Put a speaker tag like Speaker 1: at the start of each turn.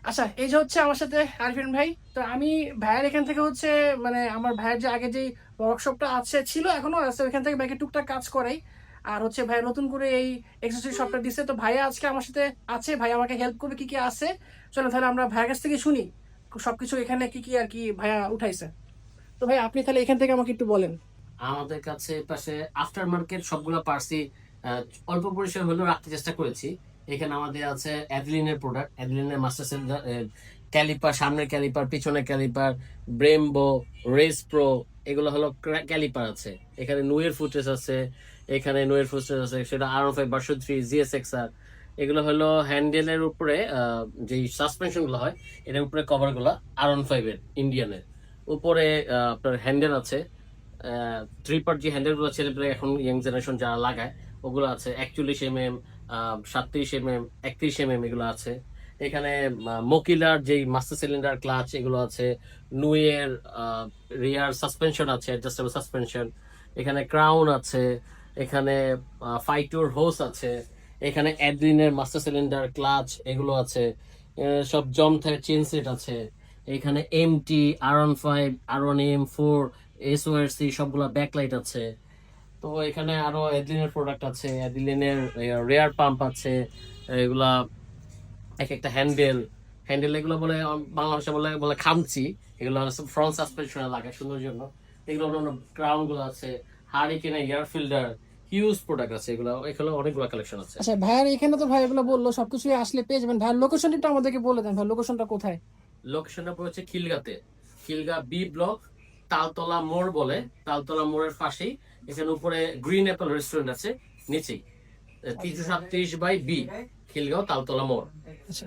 Speaker 1: আচ্ছা, এই যে হচ্ছে আমার সাথে আরিফিন ভাই। তো আমি ভাইয়ের এখান থেকে হচ্ছে মানে আমার ভাইয়ের যে আগে যে ওয়ার্কশপটা আছে ছিল এখনো আছে, ওইখান থেকে ভাইকে টুকটাক কাজ করাই। আর হচ্ছে ভাই নতুন করে এই এক্সেসরি শপটা দিছে, তো ভাইয়া আজকে আমার সাথে আছে, ভাই আমাকে হেল্প করবে কি কি আছে। চলো তাহলে আমরা ভাইয়ের কাছ থেকে শুনি সবকিছু এখানে কি কি আর কি ভাইয়া উঠাইছে। তো ভাই আপনি তাহলে এখান থেকে আমাকে একটু বলেন।
Speaker 2: আমাদের কাছে পাশে আফটার মার্কেট সবগুলো পার্সি অল্প পরিসর হলেও রাখতে চেষ্টা করেছি। এখানে আমাদের আছে অ্যাডলিনের প্রোডাক্ট, অ্যাডলিনের মাস্টার সেন্টার ক্যালিপার, সামনের ক্যালিপার, পিছনের ক্যালিপার, ব্রেমবো, রেস প্রো, এগুলো হলো ক্যালিপার আছে। এখানে নুয়ের ফুটেজ আছে, এখানে নুয়ের ফুটেজ আছে, সেটা R15/3 GSXR। এগুলো হলো হ্যান্ডেলের উপরে যে সাসপেনশন গুলো হয়, এটার উপরে কভার গুলো R15 এর ইন্ডিয়ানের উপরে আপনার হ্যান্ডেল আছে। থ্রি পার্ট যে হ্যান্ডেল গুলো ছেলেপেলে এখন ইয়াং জেনারেশন যারা লাগায় ওগুলো আছে 41 mm, 37 mm, 31 mm এগুলো আছে। এখানে মকিলার যেই মাস্টার সিলিন্ডার ক্লাচ এগুলো আছে। নুয়ের রিয়ার সাসপেনশন আছে, অ্যাডজাস্টেবল সাসপেনশন। এখানে ক্রাউন আছে। এখানে ফাইটোর হোস আছে। এখানে অ্যাড্রিনের মাস্টার সিলিন্ডার ক্লাচ এগুলো আছে। সব জম থেকে চেন সেট আছে। এখানে MT, R15, R1M4, SORC সবগুলা ব্যাকলাইট আছে। তো এখানে আরো অ্যাডলিনের প্রোডাক্ট আছে, অ্যাডলিনের রেয়ার পাম্প আছে। এগুলা এক একটা হ্যান্ডেল, এগুলো বলে বাংলা ভাষা বলে বলে খামচি। এগুলো ফ্রন্ট সাসপেনশনে লাগে সুন্দর জন্য। এগুলো ক্রাউন গুলো আছে। Hurricane air filter, huge product আছে। এগুলো এখানে অনেকগুলো কালেকশন আছে।
Speaker 1: আচ্ছা ভাইয়ার এখানে তো ভাই এগুলো বললো সবকিছুই আসলে পেয়ে যাবেন, ভাইয়ার লোকেশনটা একটু আমাদেরকে বলে দেন, ভাই লোকেশনটা কোথায়?
Speaker 2: লোকেশনটা পড়েছে খিলগাতে, খিলগা B ব্লক, তালতলা মোড় বলে। তালতলা মোড়ের পাশেই এখানে উপরে গ্রিন অ্যাপল রেস্টুরেন্ট আছে, নিচেই 337/B, খিলগাঁও তালতলা মোড়।
Speaker 1: আচ্ছা।